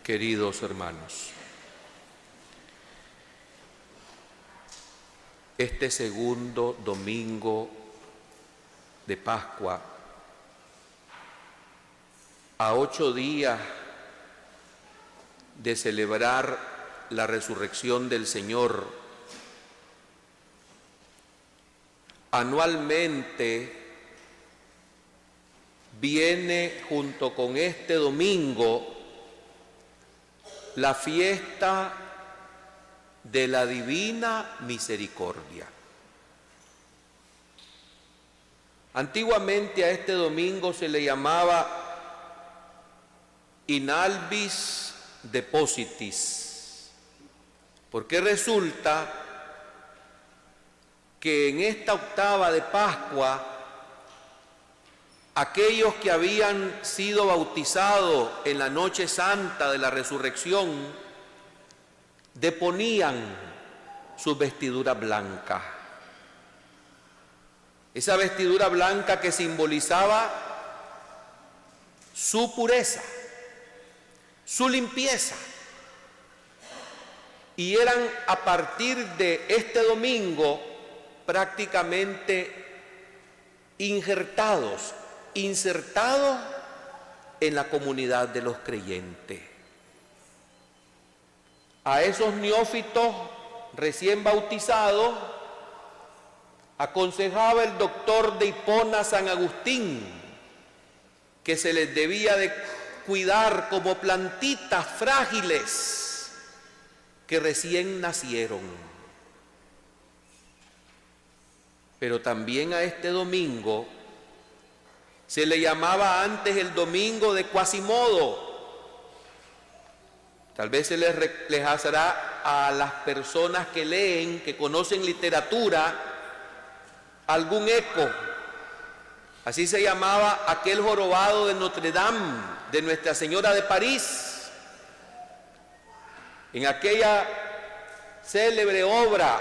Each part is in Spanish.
Queridos hermanos, este segundo domingo de Pascua, a 8 días de celebrar la resurrección del Señor, anualmente viene junto con este domingo la fiesta de la Divina Misericordia. Antiguamente a este domingo se le llamaba In albis depositis, porque resulta que en esta octava de Pascua, aquellos que habían sido bautizados en la noche santa de la resurrección, deponían sus vestiduras blancas. Esa vestidura blanca que simbolizaba su pureza, su limpieza. Y eran a partir de este domingo prácticamente insertados en la comunidad de los creyentes. A esos neófitos recién bautizados aconsejaba el doctor de Hipona San Agustín que se les debía de cuidar como plantitas frágiles que recién nacieron. Pero también a este domingo se le llamaba antes el domingo de Quasimodo. Tal vez se les hará a las personas que leen, que conocen literatura, algún eco. Así se llamaba aquel jorobado de Notre Dame, de Nuestra Señora de París. En aquella célebre obra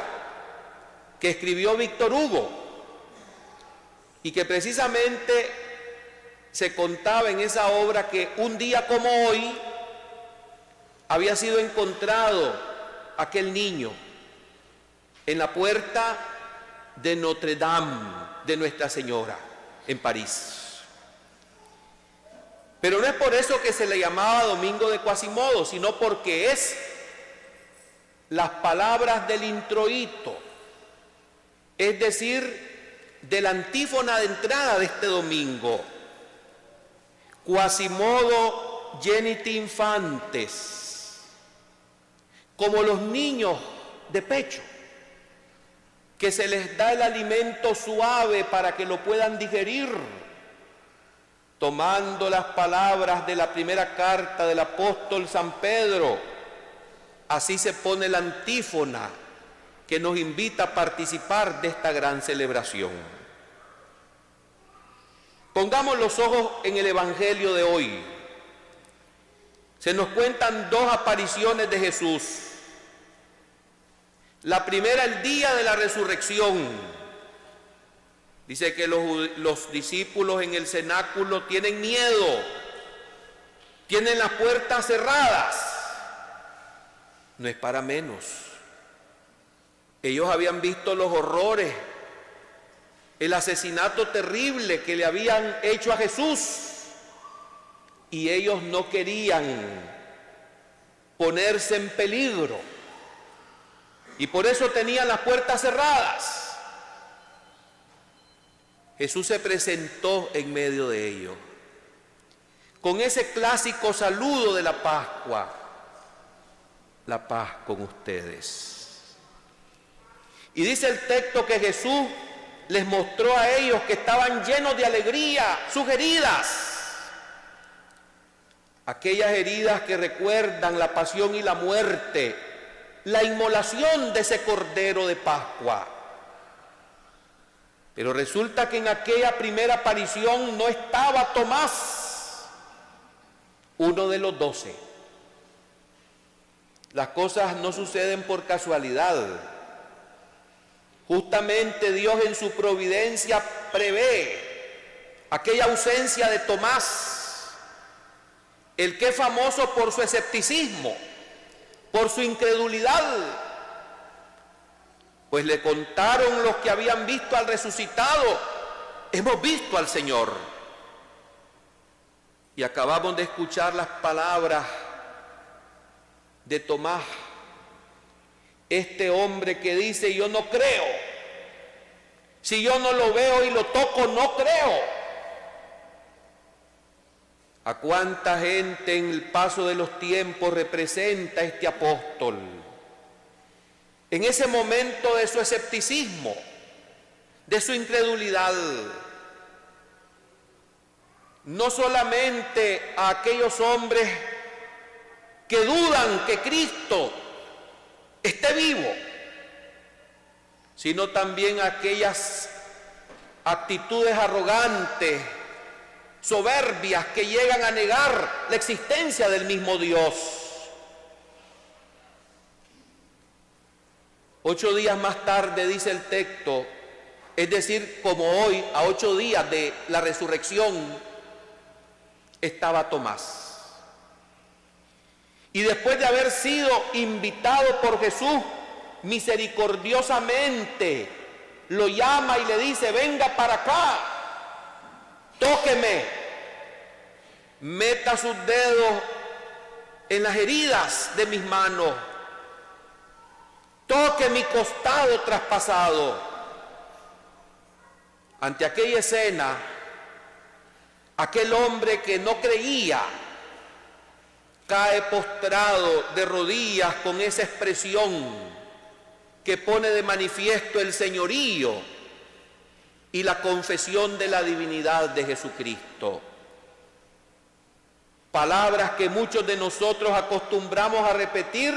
que escribió Víctor Hugo y que precisamente se contaba en esa obra que un día como hoy había sido encontrado aquel niño en la puerta de Notre Dame de Nuestra Señora en París. Pero no es por eso que se le llamaba Domingo de Quasimodo, sino porque es las palabras del introito, es decir, de la antífona de entrada de este domingo. Quasimodo geniti infantes, como los niños de pecho, que se les da el alimento suave para que lo puedan digerir, tomando las palabras de la primera carta del apóstol San Pedro. Así se pone la antífona que nos invita a participar de esta gran celebración. Pongamos los ojos en el Evangelio de hoy. Se nos cuentan 2 apariciones de Jesús. La primera, el día de la resurrección. Dice que los discípulos en el cenáculo tienen miedo, tienen las puertas cerradas. No es para menos. Ellos habían visto los horrores, el asesinato terrible que le habían hecho a Jesús, y ellos no querían ponerse en peligro, y por eso tenían las puertas cerradas. Jesús se presentó en medio de ellos, con ese clásico saludo de la Pascua: la paz con ustedes. Y dice el texto que Jesús les mostró a ellos que estaban llenos de alegría sus heridas, aquellas heridas que recuerdan la pasión y la muerte, la inmolación de ese Cordero de Pascua. Pero resulta que en aquella primera aparición no estaba Tomás, uno de los 12. Las cosas no suceden por casualidad. Justamente Dios en su providencia prevé aquella ausencia de Tomás el que es famoso por su escepticismo, por su incredulidad. Pues le contaron los que habían visto al resucitado: hemos visto al Señor. Y acabamos de escuchar las palabras de Tomás, este hombre que dice: yo no creo, si yo no lo veo y lo toco, no creo. ¿A cuánta gente en el paso de los tiempos representa este apóstol? En ese momento de su escepticismo, de su incredulidad, no solamente a aquellos hombres que dudan que Cristo esté vivo, sino también a aquellas actitudes arrogantes, soberbias, que llegan a negar la existencia del mismo Dios. 8 días más tarde, dice el texto, es decir, como hoy, a 8 días de la resurrección, estaba Tomás. Y después de haber sido invitado por Jesús, misericordiosamente lo llama y le dice: venga para acá, tóqueme, meta sus dedos en las heridas de mis manos, toque mi costado traspasado. Ante aquella escena, aquel hombre que no creía cae postrado de rodillas con esa expresión que pone de manifiesto el señorío y la confesión de la divinidad de Jesucristo. Palabras que muchos de nosotros acostumbramos a repetir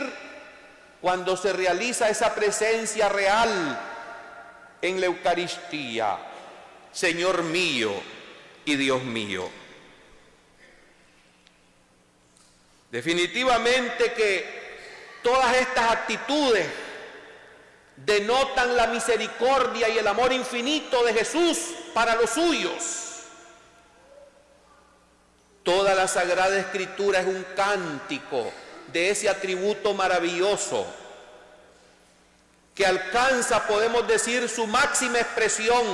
cuando se realiza esa presencia real en la Eucaristía: Señor mío y Dios mío. Definitivamente que todas estas actitudes denotan la misericordia y el amor infinito de Jesús para los suyos. Toda la Sagrada Escritura es un cántico de ese atributo maravilloso que alcanza, podemos decir, su máxima expresión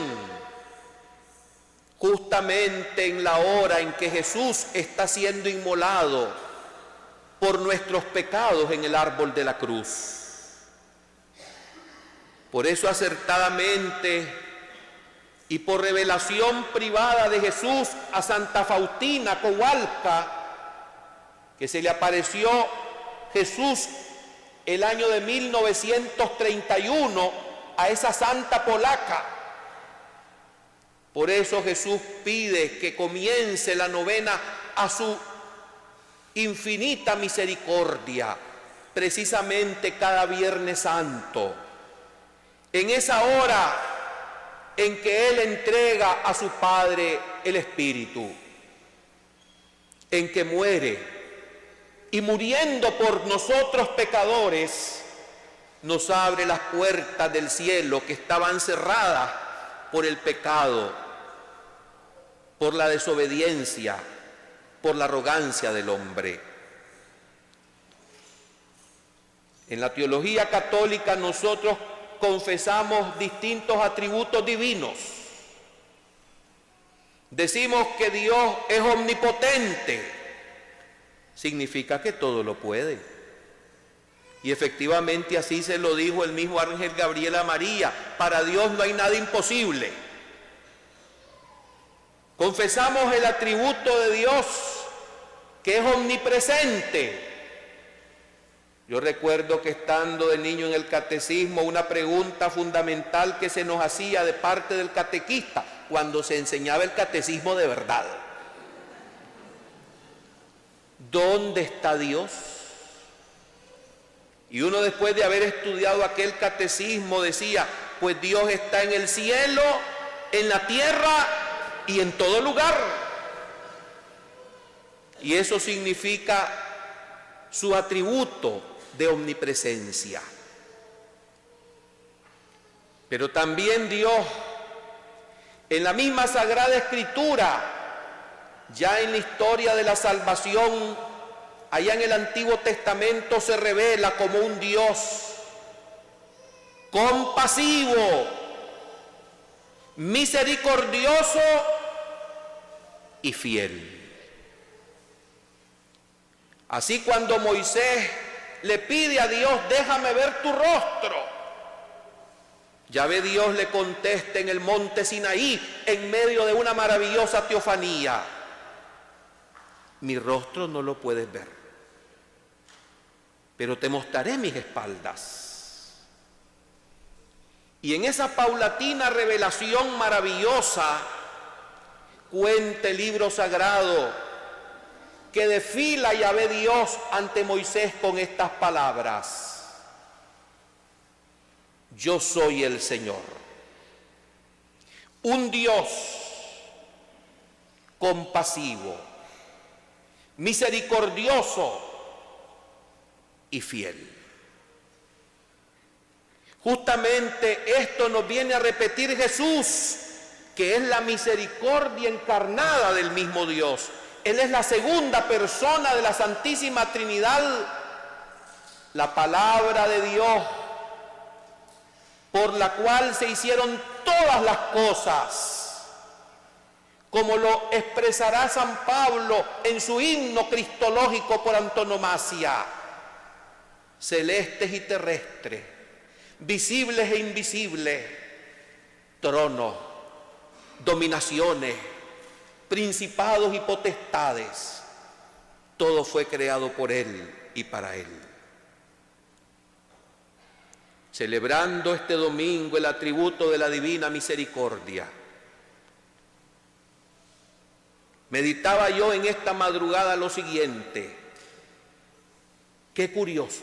justamente en la hora en que Jesús está siendo inmolado por nuestros pecados en el árbol de la cruz. Por eso, acertadamente y por revelación privada de Jesús a Santa Faustina Kowalska, que se le apareció Jesús el año de 1931 a esa santa polaca. Por eso Jesús pide que comience la novena a su infinita misericordia, precisamente cada Viernes Santo, en esa hora en que Él entrega a su Padre el Espíritu, en que muere, y muriendo por nosotros pecadores, nos abre las puertas del cielo que estaban cerradas por el pecado, por la desobediencia, por la arrogancia del hombre. En la teología católica nosotros confesamos distintos atributos divinos. Decimos que Dios es omnipotente, significa que todo lo puede. Y efectivamente así se lo dijo el mismo ángel Gabriel a María: para Dios no hay nada imposible. Confesamos el atributo de Dios, que es omnipresente. Yo recuerdo que estando de niño en el catecismo, una pregunta fundamental que se nos hacía de parte del catequista cuando se enseñaba el catecismo de verdad: ¿dónde está Dios? Y uno, después de haber estudiado aquel catecismo, decía: pues Dios está en el cielo, en la tierra y en todo lugar. Y eso significa su atributo de omnipresencia. Pero también Dios, en la misma Sagrada Escritura, ya en la historia de la salvación allá en el Antiguo Testamento se revela como un Dios compasivo, misericordioso y fiel. Así cuando Moisés le pide a Dios, déjame ver tu rostro, Yahvé Dios le contesta en el monte Sinaí, en medio de una maravillosa teofanía: mi rostro no lo puedes ver, pero te mostraré mis espaldas. Y en esa paulatina revelación maravillosa, cuenta el libro sagrado que desfila Yahvé Dios ante Moisés con estas palabras: yo soy el Señor, un Dios compasivo, misericordioso y fiel. Justamente esto nos viene a repetir Jesús, que es la misericordia encarnada del mismo Dios. Él es la segunda persona de la Santísima Trinidad, la palabra de Dios, por la cual se hicieron todas las cosas, como lo expresará San Pablo en su himno cristológico por antonomasia: celestes y terrestres, visibles e invisibles, tronos, dominaciones, principados y potestades, todo fue creado por Él y para Él. Celebrando este domingo el atributo de la divina misericordia, meditaba yo en esta madrugada lo siguiente: qué curioso.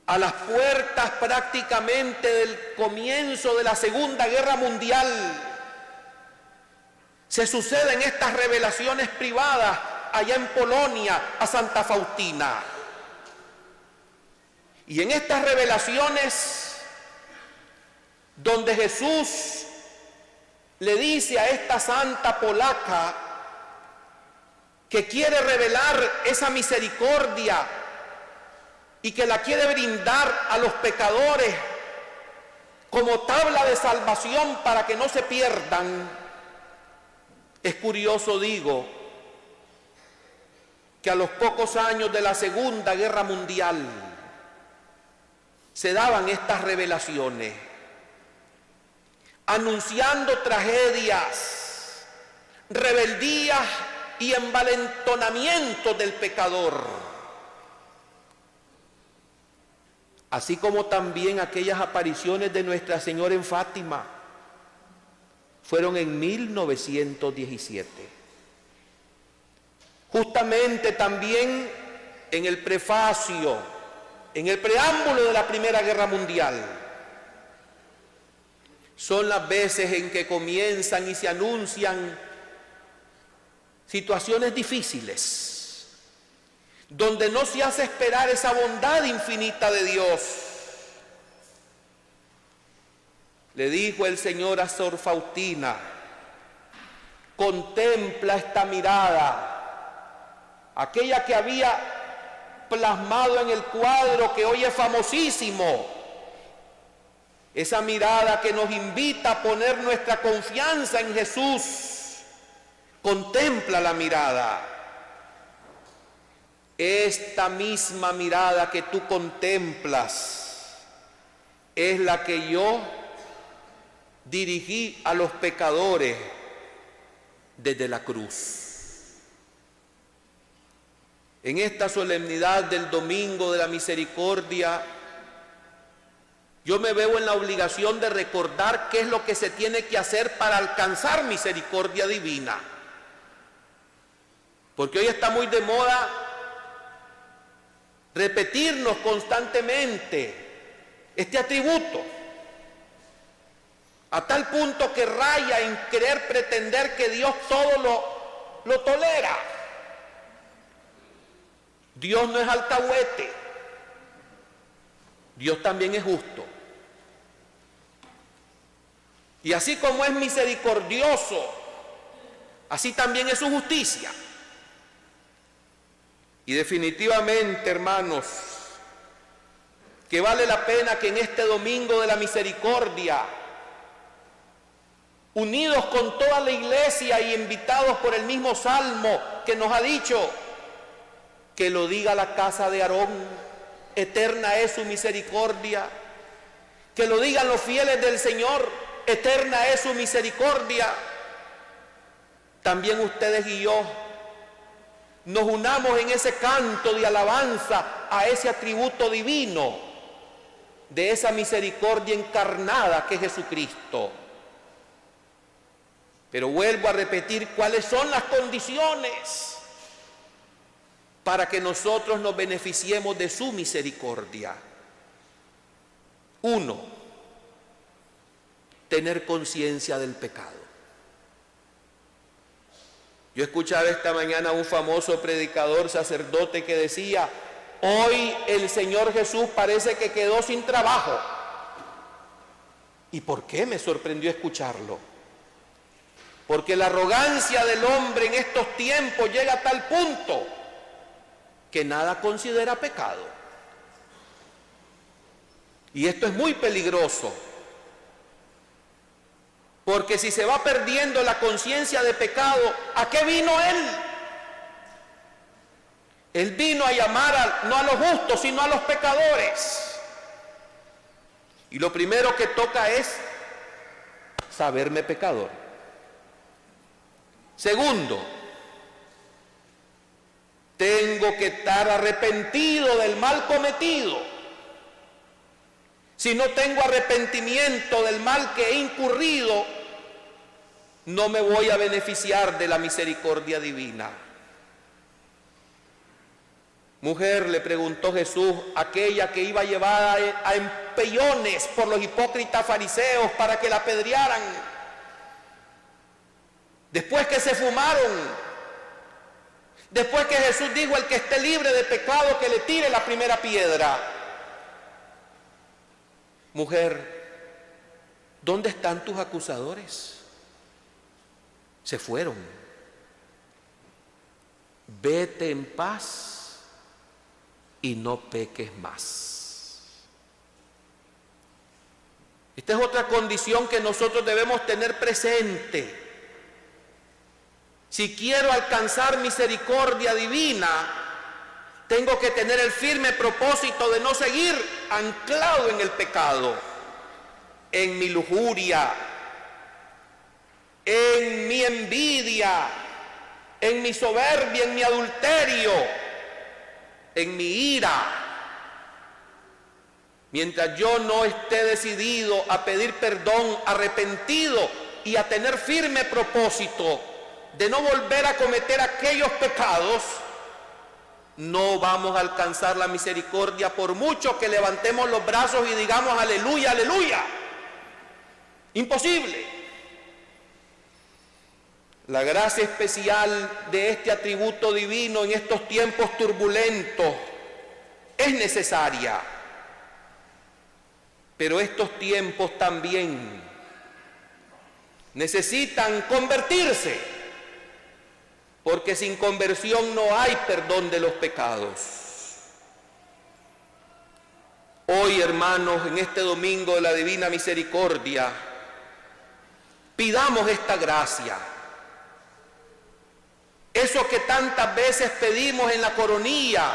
A las puertas prácticamente del comienzo de la Segunda Guerra Mundial, se suceden estas revelaciones privadas allá en Polonia a Santa Faustina. Y en estas revelaciones, donde Jesús le dice a esta santa polaca que quiere revelar esa misericordia y que la quiere brindar a los pecadores como tabla de salvación para que no se pierdan, es curioso, digo, que a los pocos años de la Segunda Guerra Mundial se daban estas revelaciones, anunciando tragedias, rebeldías y envalentonamiento del pecador. Así como también aquellas apariciones de Nuestra Señora en Fátima fueron en 1917. Justamente también en el prefacio, en el preámbulo de la Primera Guerra Mundial, son las veces en que comienzan y se anuncian situaciones difíciles, donde no se hace esperar esa bondad infinita de Dios. Le dijo el Señor a Sor Faustina: contempla esta mirada, aquella que había plasmado en el cuadro que hoy es famosísimo, esa mirada que nos invita a poner nuestra confianza en Jesús. Contempla la mirada. Esta misma mirada que tú contemplas es la que yo dirigí a los pecadores desde la cruz. En esta solemnidad del Domingo de la Misericordia, yo me veo en la obligación de recordar qué es lo que se tiene que hacer para alcanzar misericordia divina. Porque hoy está muy de moda repetirnos constantemente este atributo, a tal punto que raya en querer pretender que Dios todo lo tolera. Dios no es alcahuete, Dios también es justo. Y así como es misericordioso, así también es su justicia. Y definitivamente, hermanos, que vale la pena que en este domingo de la misericordia, unidos con toda la iglesia y invitados por el mismo Salmo que nos ha dicho, que lo diga la casa de Aarón, eterna es su misericordia, que lo digan los fieles del Señor, eterna es su misericordia. También ustedes y yo nos unamos en ese canto de alabanza a ese atributo divino de esa misericordia encarnada que es Jesucristo. Pero vuelvo a repetir cuáles son las condiciones para que nosotros nos beneficiemos de su misericordia. 1, tener conciencia del pecado. Yo escuchaba esta mañana a un famoso predicador sacerdote que decía: hoy el Señor Jesús parece que quedó sin trabajo. ¿Y por qué? Me sorprendió escucharlo. Porque la arrogancia del hombre en estos tiempos llega a tal punto que nada considera pecado. Y esto es muy peligroso. Porque si se va perdiendo la conciencia de pecado, ¿a qué vino Él? Él vino a llamar no a los justos, sino a los pecadores. Y lo primero que toca es saberme pecador. Segundo, tengo que estar arrepentido del mal cometido. Si no tengo arrepentimiento del mal que he incurrido, no me voy a beneficiar de la misericordia divina. Mujer, le preguntó Jesús, aquella que iba llevada a empellones por los hipócritas fariseos para que la apedrearan. Después que se fumaron, después que Jesús dijo: el que esté libre de pecado, que le tire la primera piedra. Mujer, ¿dónde están tus acusadores? Se fueron. Vete en paz y no peques más. Esta es otra condición que nosotros debemos tener presente. Si quiero alcanzar misericordia divina, tengo que tener el firme propósito de no seguir anclado en el pecado, en mi lujuria, en mi envidia, en mi soberbia, en mi adulterio, en mi ira. Mientras yo no esté decidido a pedir perdón, arrepentido y a tener firme propósito de no volver a cometer aquellos pecados, no vamos a alcanzar la misericordia por mucho que levantemos los brazos y digamos aleluya, aleluya. Imposible. La gracia especial de este atributo divino en estos tiempos turbulentos es necesaria. Pero estos tiempos también necesitan convertirse, porque sin conversión no hay perdón de los pecados. Hoy, hermanos, en este domingo de la Divina Misericordia, pidamos esta gracia. Eso que tantas veces pedimos en la coronilla,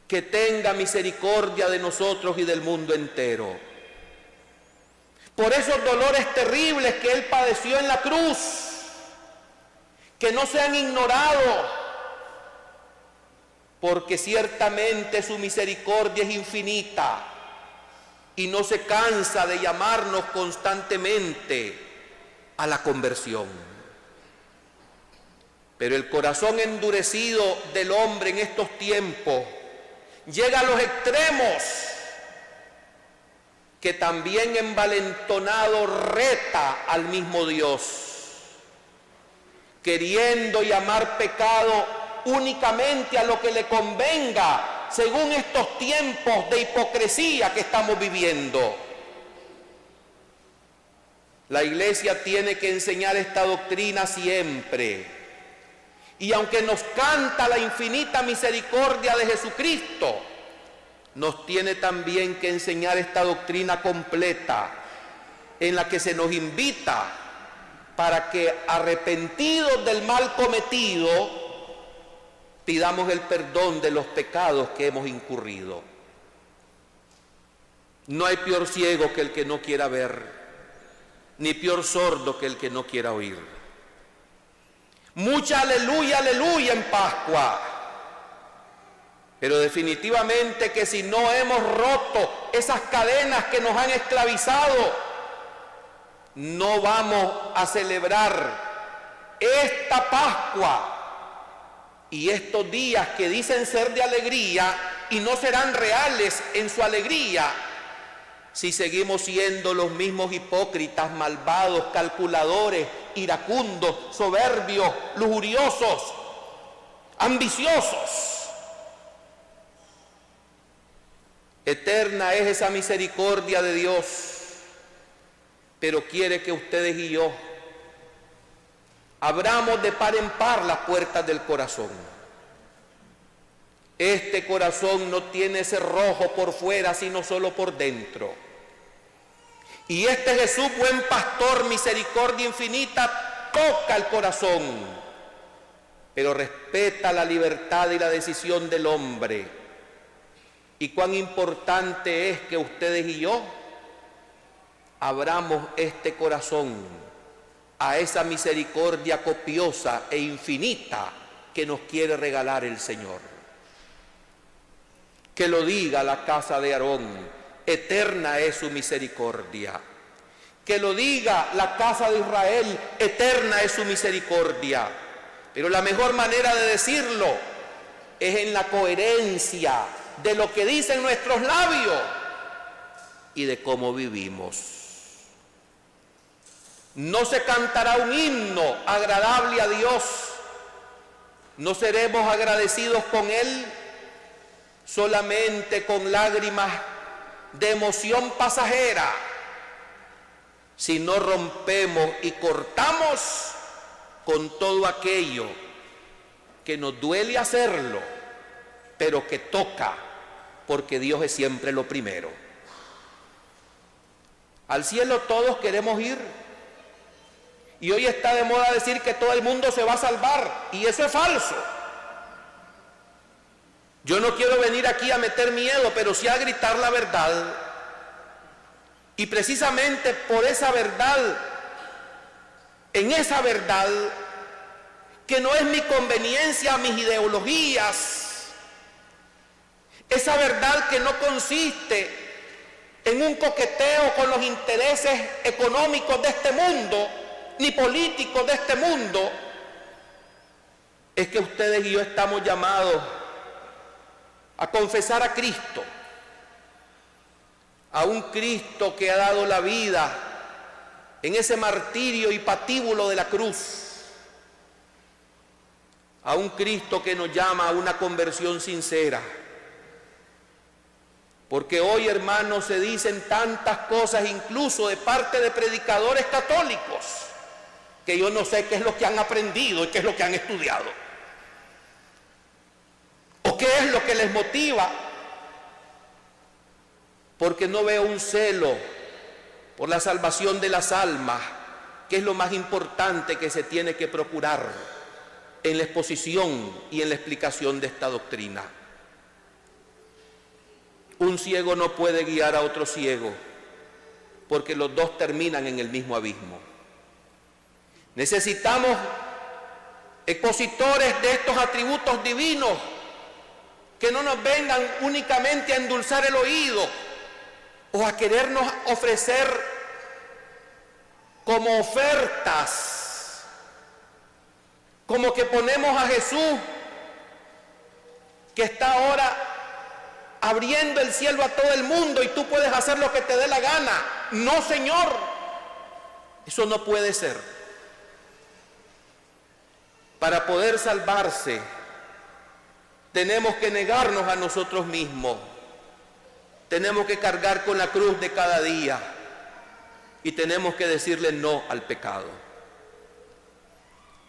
que tenga misericordia de nosotros y del mundo entero. Por esos dolores terribles que Él padeció en la cruz, que no sean ignorados, porque ciertamente su misericordia es infinita y no se cansa de llamarnos constantemente a la conversión. Pero el corazón endurecido del hombre en estos tiempos llega a los extremos, que también envalentonado reta al mismo Dios, queriendo llamar pecado únicamente a lo que le convenga, según estos tiempos de hipocresía que estamos viviendo. La Iglesia tiene que enseñar esta doctrina siempre, Y aunque nos canta la infinita misericordia de Jesucristo, nos tiene también que enseñar esta doctrina completa en la que se nos invita para que, arrepentidos del mal cometido, pidamos el perdón de los pecados que hemos incurrido. No hay peor ciego que el que no quiera ver, ni peor sordo que el que no quiera oír. Mucha aleluya, aleluya en Pascua, pero definitivamente que si no hemos roto esas cadenas que nos han esclavizado, no vamos a celebrar esta Pascua y estos días que dicen ser de alegría y no serán reales en su alegría si seguimos siendo los mismos hipócritas, malvados, calculadores, iracundos, soberbios, lujuriosos, ambiciosos. Eterna es esa misericordia de Dios, pero quiere que ustedes y yo abramos de par en par las puertas del corazón. Este corazón no tiene ese rojo por fuera, sino solo por dentro. Y este Jesús, buen pastor, misericordia infinita, toca el corazón, pero respeta la libertad y la decisión del hombre. Y cuán importante es que ustedes y yo abramos este corazón a esa misericordia copiosa e infinita que nos quiere regalar el Señor. Que lo diga la casa de Aarón, eterna es su misericordia. Que lo diga la casa de Israel, eterna es su misericordia. Pero la mejor manera de decirlo es en la coherencia de lo que dicen nuestros labios y de cómo vivimos. No se cantará un himno agradable a Dios, no seremos agradecidos con Él solamente con lágrimas de emoción pasajera, si no rompemos y cortamos con todo aquello que nos duele hacerlo, pero que toca, porque Dios es siempre lo primero. Al cielo todos queremos ir, y hoy está de moda decir que todo el mundo se va a salvar, y eso es falso. Yo no quiero venir aquí a meter miedo, pero sí a gritar la verdad. Y precisamente por esa verdad, en esa verdad, que no es mi conveniencia, mis ideologías, esa verdad que no consiste en un coqueteo con los intereses económicos de este mundo, ni políticos de este mundo, es que ustedes y yo estamos llamados a confesar a Cristo, a un Cristo que ha dado la vida en ese martirio y patíbulo de la cruz, a un Cristo que nos llama a una conversión sincera. Porque hoy, hermanos, se dicen tantas cosas, incluso de parte de predicadores católicos, que yo no sé qué es lo que han aprendido y qué es lo que han estudiado, o qué es lo que les motiva, porque no veo un celo por la salvación de las almas, que es lo más importante que se tiene que procurar en la exposición y en la explicación de esta doctrina. Un ciego no puede guiar a otro ciego, porque los dos terminan en el mismo abismo. Necesitamos expositores de estos atributos divinos que no nos vengan únicamente a endulzar el oído o a querernos ofrecer como ofertas, como que ponemos a Jesús, que está ahora abriendo el cielo a todo el mundo y tú puedes hacer lo que te dé la gana. No, Señor, eso no puede ser. Para poder salvarse, tenemos que negarnos a nosotros mismos. Tenemos que cargar con la cruz de cada día y tenemos que decirle no al pecado.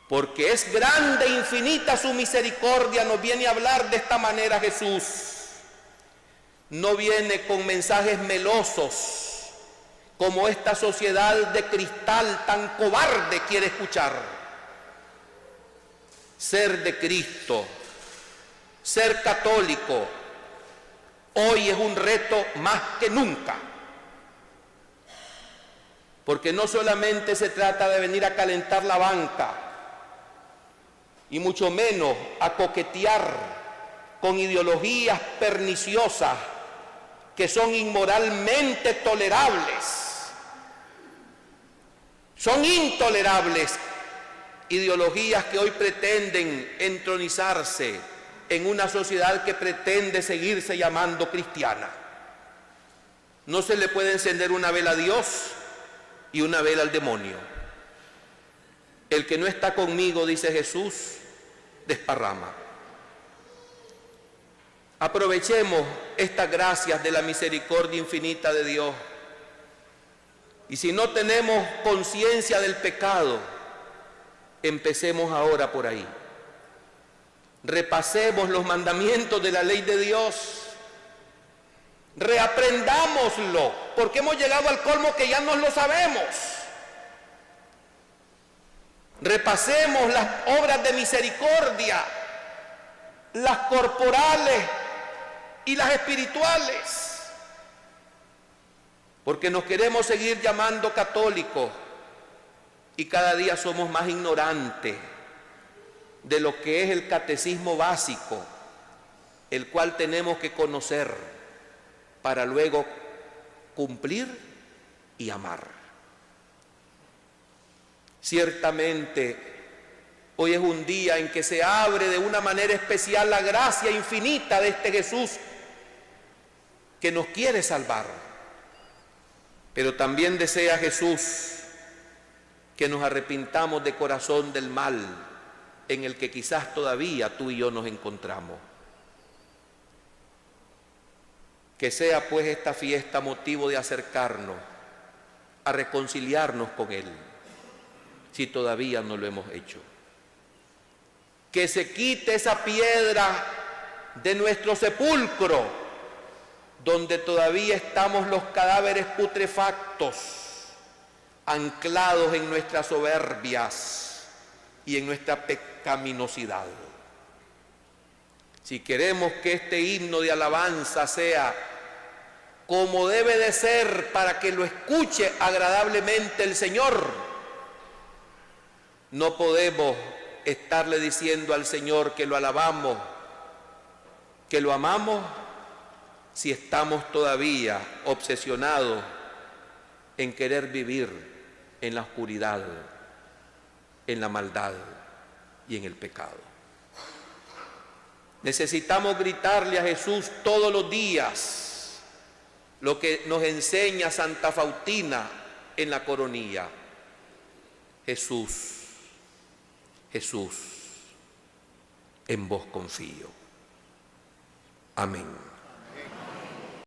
Porque es grande e infinita su misericordia, nos viene a hablar de esta manera Jesús. No viene con mensajes melosos, como esta sociedad de cristal tan cobarde quiere escuchar. Ser de Cristo, ser católico, hoy es un reto más que nunca. Porque no solamente se trata de venir a calentar la banca, y mucho menos a coquetear con ideologías perniciosas que son inmoralmente tolerables. Son intolerables ideologías que hoy pretenden entronizarse en una sociedad que pretende seguirse llamando cristiana. No se le puede encender una vela a Dios y una vela al demonio. El que no está conmigo, dice Jesús, desparrama. Aprovechemos estas gracias de la misericordia infinita de Dios. Y si no tenemos conciencia del pecado, empecemos ahora por ahí. Repasemos los mandamientos de la ley de Dios. Reaprendámoslo, porque hemos llegado al colmo que ya no lo sabemos. Repasemos las obras de misericordia, las corporales y las espirituales, porque nos queremos seguir llamando católicos y cada día somos más ignorantes de lo que es el catecismo básico, el cual tenemos que conocer para luego cumplir y amar. Ciertamente, hoy es un día en que se abre de una manera especial la gracia infinita de este Jesús que nos quiere salvar. Pero también desea Jesús que nos arrepintamos de corazón del mal en el que quizás todavía tú y yo nos encontramos. Que sea pues esta fiesta motivo de acercarnos a reconciliarnos con Él, si todavía no lo hemos hecho. Que se quite esa piedra de nuestro sepulcro, donde todavía estamos los cadáveres putrefactos, anclados en nuestras soberbias y en nuestra pecaminosidad. Si queremos que este himno de alabanza sea como debe de ser para que lo escuche agradablemente el Señor, no podemos estarle diciendo al Señor que lo alabamos, que lo amamos, si estamos todavía obsesionados en querer vivir en la oscuridad, en la maldad y en el pecado. Necesitamos gritarle a Jesús todos los días lo que nos enseña Santa Faustina en la coronilla. Jesús, Jesús, en vos confío. Amén.